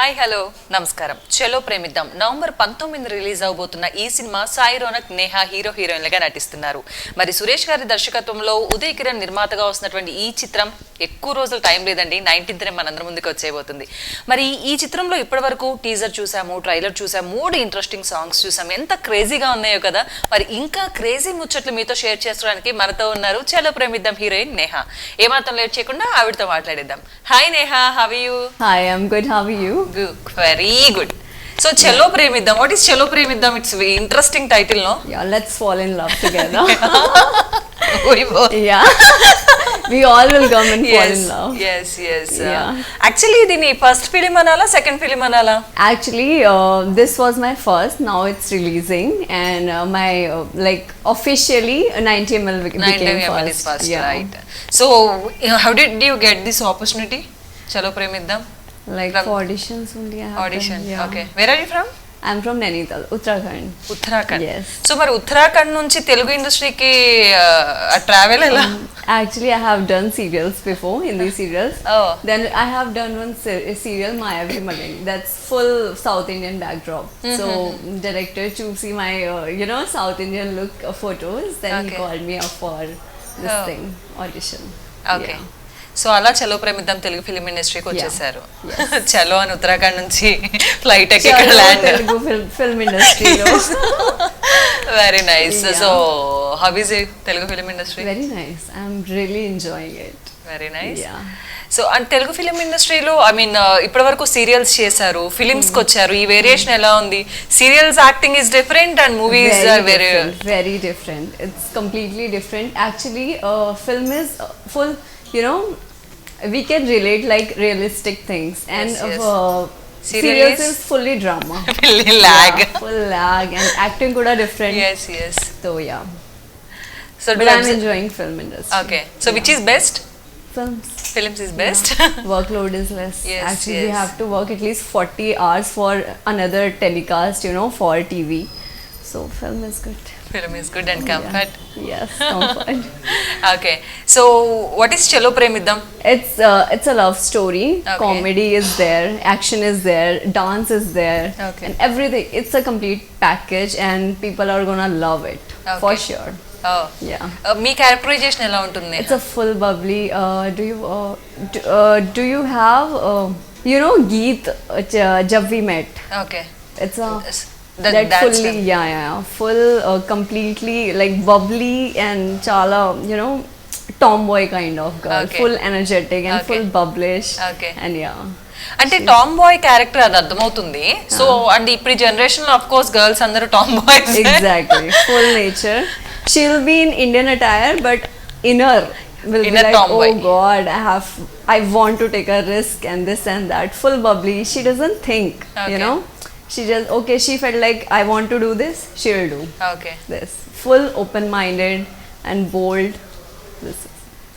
Hi hello నమస్కారం. చలో ప్రేమిద్దాం November 19 release అవబోతున్న ఈ సినిమా సాయి రోనక్, నేహా హీరో హీరోయిన్లుగా నటిస్తున్నారు. మరి సురేష్ గారి దర్శకత్వంలో ఉదయ్ కిరణ్ నిర్మాతగా వస్తున్నటువంటి ఈ చిత్రం ఎక్కువ రోజులు టైం లేదండి, 19th మనందరి ముందుకు వచ్చేయబోతుంది. మరి ఈ చిత్రంలో ఇప్పటి వరకు టీజర్ చూసాము, ట్రైలర్ చూసాము, 3 ఇంట్రెస్టింగ్ సాంగ్స్ చూసాము. ఎంత క్రేజీగా ఉన్నాయో కదా. మరి ఇంకా క్రేజీ ముచ్చట్లు మీతో షేర్ చేసుకోవడానికి మనతో ఉన్నారు చలో ప్రేమిద్దాం హీరోయిన్ నేహా. ఏమాత్రం లేట్ చేయకుండా ఆవిడతో మాట్లాడిద్దాం. Hi Neha, how are you? Hi, I'm good. How are you? Good, very good. So Chalo Premiddam, what is Chalo Premiddam? It's a very interesting title, no? Yeah, let's fall in love together. We both. Yeah. We all will come and fall in love. Yes. Yeah. Actually, dini first film anala, second film anala? Actually, this was my first. Now it's releasing, and my like officially 90ml became 90ml is first, yeah. right? So, how did you get this opportunity? Chalo Premiddam? Like From for auditions only. I have audition. done, yeah. Okay. Where are you from? I'm from Nainital, Uttarakhand. Uttarakhand. Yes. So, మరి ఉత్తరాఖండ్ నుంచి తెలుగు ఇండస్ట్రీకి travel ఎలా? Actually, I have done serials before, Hindi serials. Oh. Then I have done one serial, Mayavi Magan. That's full South Indian backdrop. So director choosing my, South Indian look photos. Then he Okay. called me up for this Oh. thing audition. Okay. Yeah. So అలా చలో ప్రేమిద్దాం Telugu film ఇండస్ట్రీకి వచ్చేసారు. Yes. చలో అని ఉత్తరాఖండ్ నుంచి flight ఎక్కి ఇక్కడ Chalo, land. Telugu film industry. Very nice. Yeah. So how is it Telugu film industry? Very nice. I'm really enjoying it. Very nice. Yeah. So and Telugu film ఇండస్ట్రీలో ఐ మీన్ ఇప్పటి వరకు సీరియల్స్ చేశారు, films కి వచ్చారు. ఈ variation ఎలా ఉంది? Serials acting is different and movies are very very different. It's completely different. Actually, film is full, we can relate like realistic things, and Yes. Serial serials is is fully drama. Lag. Yeah, full lag, and acting kuda different. yes. So yeah, so but I'm enjoying film industry. Okay. So which is best? Films. Films is best. Workload is less. Yes, Actually, we yes. have to work at least 40 hours for another telecast, for TV. So film is good. Film is good and comfort. Yeah. Yes, comfort. Okay. So what is Chalo Premiddam? It's a love story. Okay. Comedy is there, action is there, dance is there, Okay. and everything. It's a complete package, and people are gonna love it for Okay. sure. Oh. Yeah. Me characterisation ఎలా ఉంటుంది? It's a full bubbly. Do you have Geet Jab We Met? Okay. It's a That that fully film. yeah full completely like bubbly and chala tomboy kind of girl. Okay. Full energetic and Okay. full bubblish. Okay. And yeah. అంటే Tom bye character అది అర్థమవుతుంది. So and ఇప్పుడు generation లో of course girls అందరూ Tom boys. Exactly. Full nature. She'll be in Indian attire, but inner will Inner be like, tomboy. oh God, I want to take a risk and this and that. Full bubbly. She doesn't think, Okay. She just, okay, she felt like, I want to do this, she'll do okay. this. Full open-minded and bold. This is.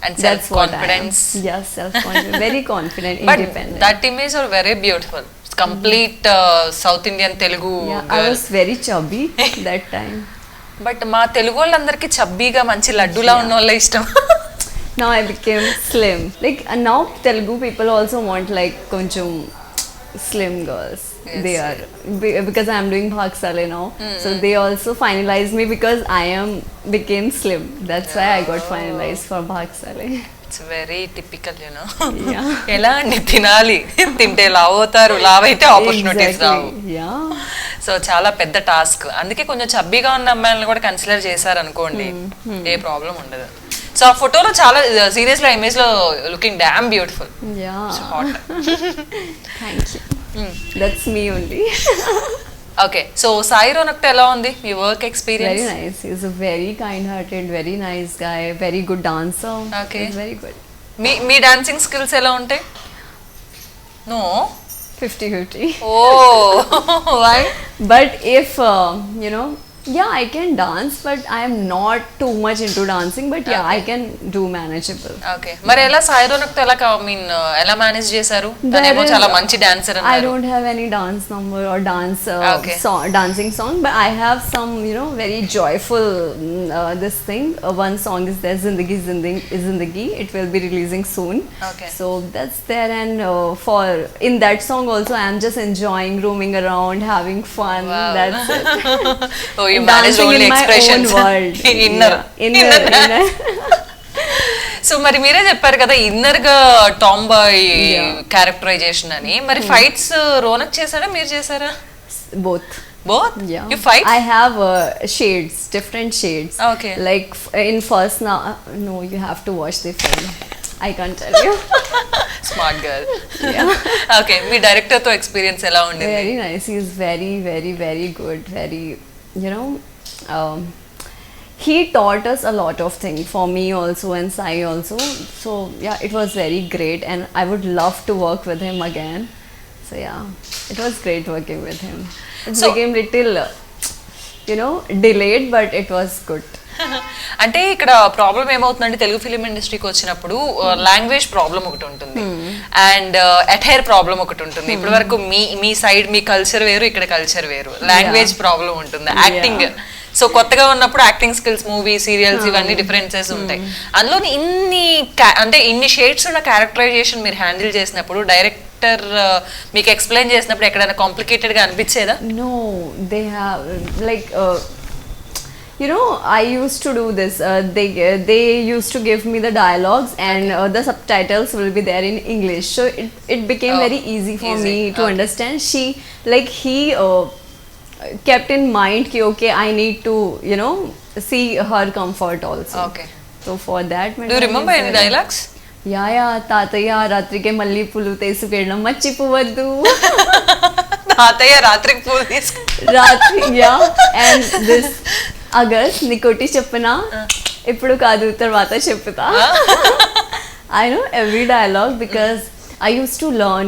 And self That's what I am. Confidence. Yes, self-confident. Very confident, but independent. That image are very beautiful. Complete south Indian Telugu Yeah, I girl. was very chubby that time. But మా తెలుగు వాళ్ళందరికీ చబ్బీగా మంచి లడ్డులా ఉన్న వాళ్ళే ఇష్టం. Now I became slim. Like now Telugu people also want like koncham slim girls. Yes, They are because I am doing Bhagsale now. So they also finalized me because I became slim. That's why I got finalized for Bhagsale. It's very typical Yeah. ఎలా అండి తినాలి, తింటే లావ్ అవుతారు, లావ్ అయితే opportunities రావు. Yeah. So చాలా పెద్ద టాస్క్. అందుకే కొంచెం చబ్బీగా ఉన్న అమ్మాయిలను కూడా కన్సిడర్ చేశారు అనుకోండి, ఏ ప్రాబ్లం ఉండదు. సో ఆ ఫోటోలో చాలా సీరియస్ లో ఇమేజ్ లో looking damn beautiful. Yeah. Hot. Thank you. That's me only. Okay. So Sai Ronak ఎలా ఉంది మీ work Very experience? nice. He's a very kind-hearted, very nice guy, very good dancer. Okay. He's very good. మీ dancing skills ఎలా ఉంటాయి? No. 50-50. Oh why? But if Yeah, I can dance, but I am not too much into dancing. But yeah, I can do manageable. Okay, మరి ఎలా సాయి రోనక్ తో ఎలా ఎలా manage చేశారు? తనేమో There is- చాలా మంచి డాన్సర్ I అన్నారు. don't have any dance number or dance Okay. dancing song, but I have some, very joyful this thing. One song is there, Zindagi Zindagi. It will be releasing soon. Okay. So that's there, and for in that song also, I am just enjoying roaming around, having fun. Wow. That's it. Oh, you And managed dancing only in my expressions. own world. Inner. Yeah. Inner. So మరి మీరే చెప్పారు కదా inner గా Tom bye Yeah. Characterisation అని. మరి fights Ronak చేశారా, మీరు చేశారా? Both. Both Yeah. You fight? I have shades, different shades. Okay. Like in first now, no, you have to watch the film. I can't tell you. Smart girl. Yeah. Okay, me director తో experience ఎలా ఉండింది? Very nice. He's very, very, very good. Very, um, he taught us a lot of things for me also and Sai also. So yeah, it was very great, and I would love to work with him again. So yeah, it was great working with him. It So- became little, delayed, but it was good. అంటే ఇక్కడ problem ఏమవుతుందంటే Telugu film ఇండస్ట్రీకి వచ్చినప్పుడు language problem ఒకటి ఉంటుంది and attire problem ఒకటి ఉంటుంది. ఇప్పటి వరకు మీ సైడ్ మీ కల్చర్ వేరు, ఇక్కడ కల్చర్ వేరు, లాంగ్వేజ్ ప్రాబ్లం ఉంటుంది, యాక్టింగ్. సో కొత్తగా ఉన్నప్పుడు యాక్టింగ్ స్కిల్స్, మూవీ, సీరియల్స్ ఇవన్నీ డిఫరెన్సెస్ ఉంటాయి. అందులోని ఇన్ని షేడ్స్ ఉన్న క్యారెక్టరైజేషన్ మీరు హ్యాండిల్ చేసినప్పుడు డైరెక్టర్ మీకు ఎక్స్ప్లెయిన్ చేసినప్పుడు ఎక్కడైనా కాంప్లికేటెడ్ గా అనిపించేదా? No, they have like I used to do this. They used to give me the dialogues, and the subtitles will be there in English. So it became very easy for easy. me to Okay. understand. He kept in mind ki okay, I need to see her comfort also. Okay. So for that, Do you remember any dialogues? Yeah తాతయ్య రాత్రికి మళ్ళీ పులు తీసుకెళ్ళడం మర్చిపోవద్దు. తాతయ్య రాత్రికి పూలు తీసుకు రాత్రి యా అండ్ దిస్ అగస్ నీకోటి చెప్పనా, ఇప్పుడు కాదు తర్వాత చెప్తా. I know every dialogue because I used to learn,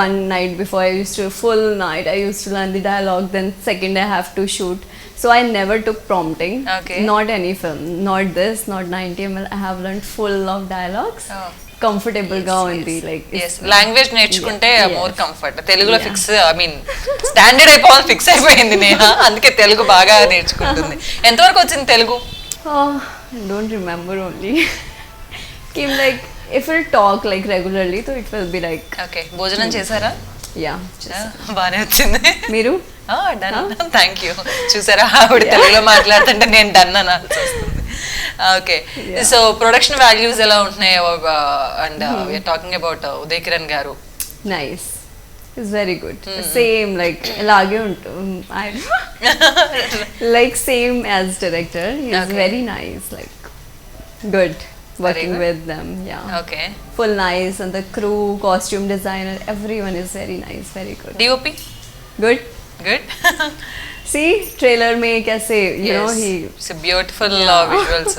one night before I used to full night I used to learn the dialogue, then second I have to shoot. So I never took prompting. Okay. Not any film, not this, not 90ml. I have learned full of dialogues. Oh. Comfortable గా ఉంది, like yes, language నేర్చుకుంటే Yeah. More comfort. తెలుగులో fix standard అయిపోవాలి, fix అయిపోయింది నేహ, అందుకే తెలుగు బాగా నేర్చుకుంటుంది. ఎంతవరకు వచ్చింది Telugu? I don't remember only. Came like if we'll talk like regularly, so it will be like okay, భోజనం చేశారా? yeah. బానే వచ్చింది. మీరు డన్, థ్యాంక్ యూ. చూసారా, ఆవిడ తెలుగులో మాట్లాడుతుంటే నేను డన్ అనాల్సి వస్తుంది. ఓకే, సో ప్రొడక్షన్ వాల్యూస్ ఎలా ఉంటున్నాయి? And we're talking about Uday Kiran garu. Nice. It's very good. Same like ఇలాగే ఉంటుంది. Like same as director. He's Okay. very nice. Like good working good. with them. Yeah. Okay, Full nice, and the crew, costume designer, everyone is very nice. Very good. DOP Good. Good. See trailer में कैसे he beautiful visuals,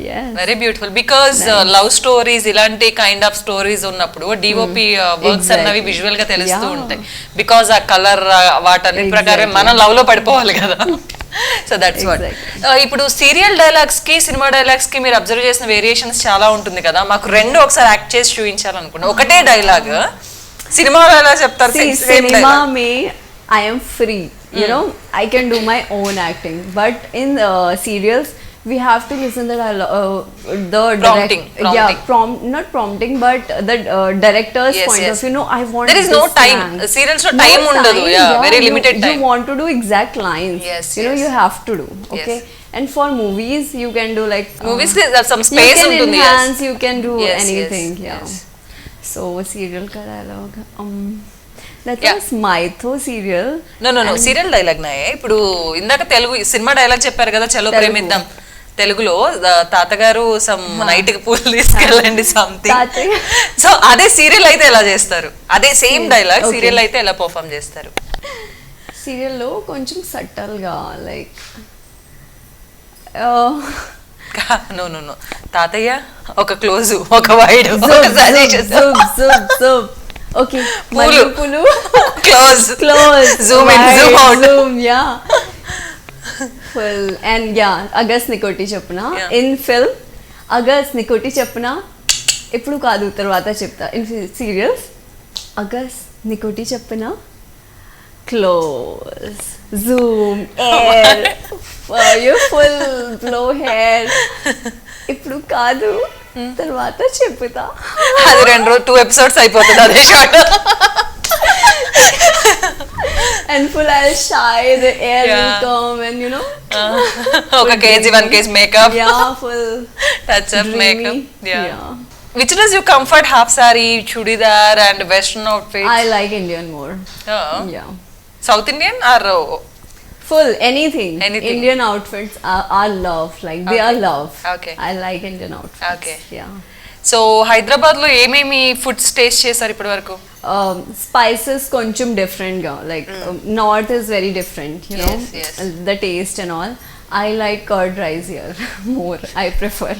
yes. Very beautiful. Because love stories ఇలాంటి kind of stories ఉన్నప్పుడు DOP works అన్నవి Exactly. Visual గా తెలుస్తూ Yeah. ఉంటాయి. Because ఆ colour వాటన్ని ప్రకారం Exactly. మనం లవ్ లో పడిపోవాలి కదా. So that's what. Exactly. ఇప్పుడు సీరియల్ డైలాగ్స్ కి సినిమా డైలాగ్స్ కి మీరు అబ్జర్వ్ చేసిన వేరియేషన్స్ చాలా ఉంటుంది కదా. మాకు రెండు ఒకసారి యాక్ట్ చేసి చూపించాలనుకున్నా. ఒకటే డైలాగ్ సినిమాలో ఎలా చెప్తారు? See, cinema में I am free. I can do my own acting. But in serials, we have to listen the Prompting. not prompting, but the director's Yes, point yes. of view. No, I want. There is no this time. slang. Serials లో No time ఉండదు. time, Yeah, very limited time. You want to do exact lines. Yes, You yes. have to do. Okay. Yes. And for movies, you can do like movies కి some you space can ఉంటుంది. enhance. You can do Yes, yes, anything. Yeah. yes. So serial ka dialogue. That Yeah. was Maitho serial. No serial dialogue నాయే. ఇప్పుడు ఇందాక Telugu cinema dialogue చెప్పారు కదా, చలో తెలుగు. ప్రేమిద్దాం. తెలుగులో తాతగారు సమ్ నైట్ కి పూలు తీసుకెళ్ళండి సంథింగ్. తాతయ్య. సో అదే సీరియల్ అయితే ఎలా చేస్తారు? అదే సేమ్ డైలాగ్ సీరియల్ అయితే ఎలా పర్ఫామ్ చేస్తారు? సీరియల్ లో కొంచెం సట్టల్ గా లైక్ నో తాతయ్య ఒక క్లోజ్, ఒక వైడ్, ఒక సజెషన్. ఓకే పూలు. పూలు close, close Zoom in, Zoom out. Zoom yeah full. And yeah, Agas Nikoti Chapna. Yeah. In film, Agas Nikoti Chapna. ఇప్పుడు కాదు తర్వాత చెప్తా ఇన్ సీరియస్ అగస్ నీకోటి చెప్పనా close Zoom air you full blow hair ఇప్పుడు కాదు తర్వాత చెప్తా అది 2 episodes అయిపోతుంది అదే shot. and full I'll shy, the air will come and you know ఒక kg 1 kg makeup. yeah full Touch up dreamy. makeup. yeah. Which does you comfort? Half sari, chudidar and western outfits? I like Indian more. Oh. Yeah. South Indian or Full anything. Anything. Indian outfits are love. Like they are love. Okay. I like Indian outfits. Okay. Yeah. So Hyderabad లో ఏమేమి foods taste చేశారు ఇప్పటి వరకు? Spices కొంచెం different గా like north is very different, you know. Yes. The taste and all. I like curd rice here more. I prefer.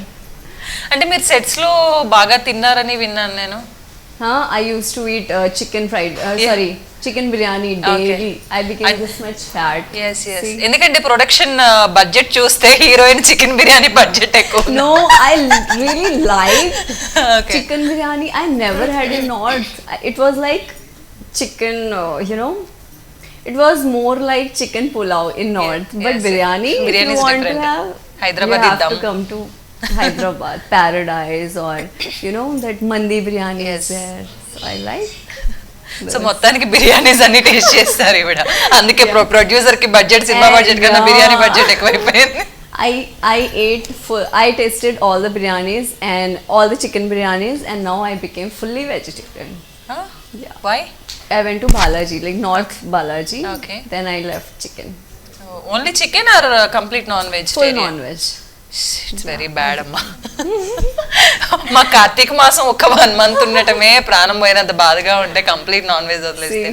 అంటే మీరు sets లో బాగా తిన్నారని విన్నాను నేను. I used to eat chicken fried. Yeah. Sorry, chicken biryani daily. Okay. I became this much fat. Yes. See? ఎందుకంటే production budget చూస్తే heroine chicken biryani budget ఎక్కువ. No, I really liked Okay. chicken biryani. I never had in north. It was like chicken, you know. It was more like chicken pulao in north. But yes. biryani, Biryani if is you want different. to have, Hyderabad you have iddam. to come to Hyderabad, Paradise, or you know that mandi biryani Yes. is there. So I like. So మొత్తానికి బిర్యానీస్ అన్ని taste చేస్తారు ఇవిడ. అందుకే producer కి budget cinema And budget కన్నా yeah. Biryani budget ఎక్కువైపోయింది. I ate full. I tasted all the biryanis and all the chicken biryanis, and now I became fully vegetarian. Yeah. Why? I went to Balaji, like North Balaji. Okay. Then I left chicken. Only chicken or complete non veg? Full non-veg. It's very bad అమ్మా. మా కార్తీక మాసం ఒక 1 month ఉండటమే ప్రాణం పోయినంత బాధగా ఉంటే complete non veg వదిలేస్తే.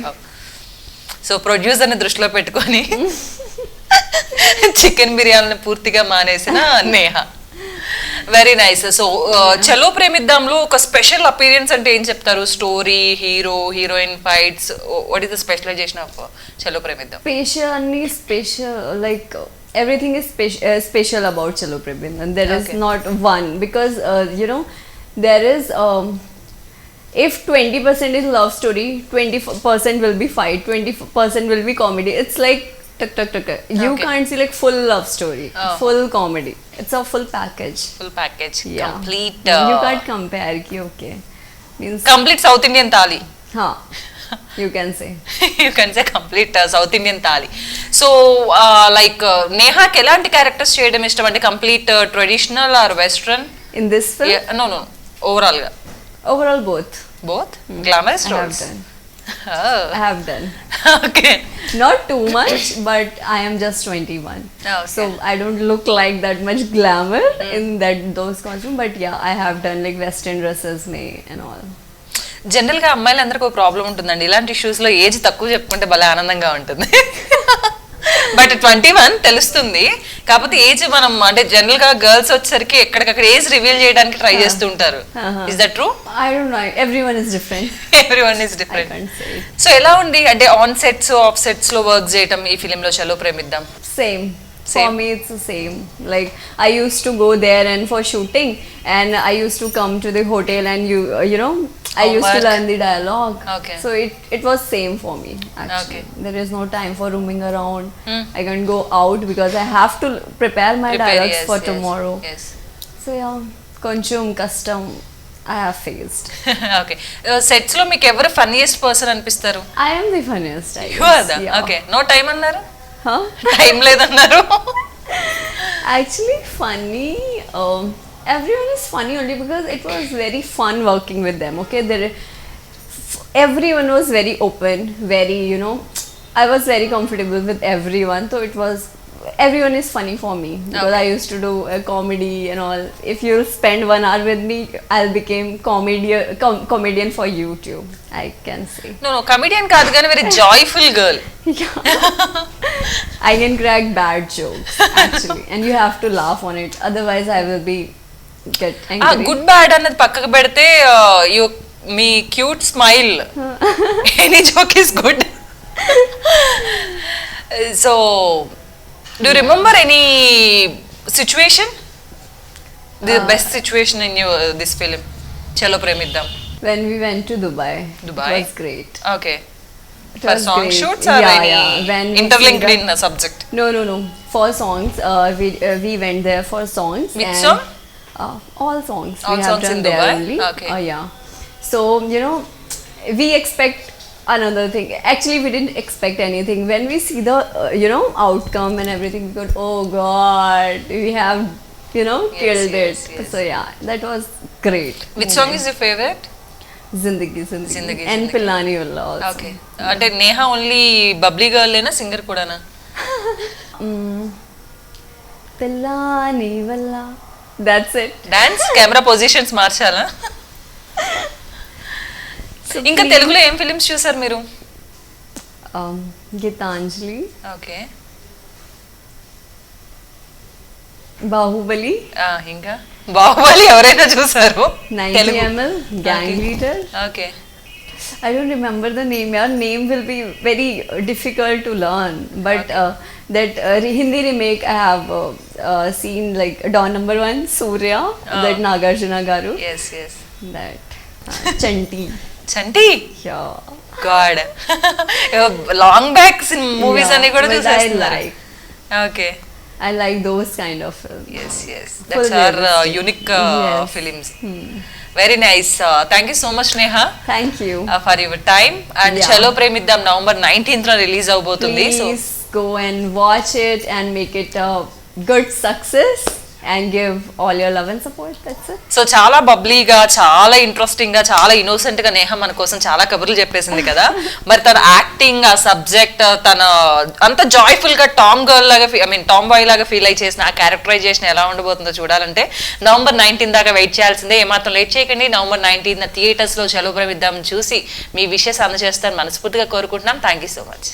సో ప్రొడ్యూసర్ ని దృష్టిలో పెట్టుకొని చికెన్ బిర్యానీని పూర్తిగా మానేసిన నేహ. Very nice. సో చలో ప్రేమిద్దాంలో ఒక స్పెషల్ అపీరియన్స్ అంటే ఏం చెప్తారు? Story, hero, heroine, fights, what is the specialisation of Chalo Premiddam? Special, like everything is special about Chalo Prabindhan. There is Okay. not one because you know there is. If 20% is love story, 20% will be fight, 20% will be comedy. It's like tuk. You Okay. can't see like full love story, Oh. full comedy. It's a full package. Full package, Yeah. Complete. You can't compare. Ki okay. Means complete south Indian thali. huh. You can say. You can say complete south Indian thali. So like నేహాకి ఎలాంటి characters చేయడం ఇష్టం? అంటే complete traditional or western? In this film, no overall గా overall both. Both glamorous I have roles? done. I have done. ఓకే. Not too much, but I am just 21. Okay. So I don't look like that much glamour in those costumes. But yeah, I have done like western dresses and all. General గా అమ్మాయిలందరికీ ఒక problem ఉంటుందండి, ఇలాంటి issues లో age తక్కువ చెప్పుకుంటే భలే ఆనందంగా ఉంటుంది. బట్ 21 తెలుస్తుంది, కాకపోతే ఏజ్ మనం అంటే జనరల్ గా గర్ల్స్ వచ్చేసరికి ఎక్కడికక్కడ ఏజ్ రివీల్ చేయడానికి ట్రై చేస్తూ ఉంటారు. Is that true? I don't know. Everyone is different. Everyone is I different. can't say it. So ఎలా ఉంది అంటే ఆన్ సెట్స్, ఆఫ్ సెట్స్ లో వర్క్ చేయటం ఈ ఫిలిం లో చలో ప్రేమిద్దాం? Same. For Same. me, it's the same. Like I used to go there and for shooting, and I used to come to the hotel and you know. I used to Homework. learn the dialogue. Okay. So it was same for me actually. Okay. There is no time for roaming around. Hmm. I can't go out because I have to prepare my dialogues for tomorrow. Yes. So yeah, కొంచెం కష్టం I have faced. ఓకే. Sets లో మీకు ఎవరు funniest person అనిపిస్తారు? I am the funniest. I you are the. guess. Yeah. Okay. No time అన్నారు? Huh? Time లేదన్నారు. Actually, funny. Everyone is funny only because it was very fun working with them. Okay, everyone was very open, very I was very comfortable with everyone. So everyone is funny for me because Okay. I used to do a comedy and all. If you spend 1 hour with me, I'll become comedian for YouTube. I can say. No comedian కాదు కానీ very joyful girl. I can crack bad jokes actually, and you have to laugh on it. Otherwise, I will get angry. Good bad అన్నది పక్కకు పెడితే మీ cute smile, any joke is good. So Do you remember any situation? The best situation in your this film, Chalo Premiddam. When we went to Dubai. Dubai. It was great. Okay. It For was song great. shoots or Yeah, any yeah. When we interlinked see in a subject? No. For songs, we went there for songs. Which and, song? All songs. All we have songs done in there Dubai? only. Okay. Yeah. So we expect another thing. Actually, we didn't expect anything. When we see the outcome and everything, we go, oh God, we have killed yes, it. yes. So yeah, that was great. Which song is your favorite? Zindagi Zindagi Zindagi and Zindagi. Pillani Ulla also. Okay. అంటే Neha only bubbly girl లేనా singer కూడానా? Pillani Ulla. That's it. Dance camera positions మార్చాలా? So ఇంకా please- తెలుగులో ఏం films చూసారు మీరు? Gitanjali, okay. Bahubali, ఇంకా బాహుబలి ఎవరైనా చూసారు? 90 ml, Gang Okay. Leader. Okay. I don't remember the name. Your name will be very difficult to learn. But that Hindi remake I have seen, like Dawn Number 1, Surya, that Nagarjuna Garu. Yes yes. That Chanti. Chanti Yeah. God long back movies అన్ని కూడా but I చూసేస్తున్నారు. like. Okay. I like those kind of films. Yes, yes. Full That's our realistic. unique Yes. films. Very nice. Thank you so much, Neha, Thank you. for your time. And Yeah. Chalo Premiddam November 19th release avbotundi. So Please go and watch it and make it a good success and give all your love and support. That's it. So చాలా బబ్లీగా, చాలా interesting గా, చాలా innocent గా నేహ మన కోసం చాలా కబుర్లు చెప్పేసింది కదా. మరి తన యాక్టింగ్, ఆ సబ్జెక్ట్, తన అంత జాయ్ఫుల్ గా టామ్ గర్ల్ లాగా టామ్ బాయ్ లాగా ఫీల్ అయి చేసిన ఆ క్యారెక్టరైజేషన్ ఎలా ఉండబోతుందో చూడాలంటే November 19 దాకా వెయిట్ చేయాల్సిందే. ఏమాత్రం లేట్ చేయకండి. November 19 థియేటర్స్ లో చలో ప్రవిద్దాం చూసి మీ విషెస్ అందజేస్తాను మనస్ఫూర్తిగా కోరుకుంటున్నాం. Thank you so much.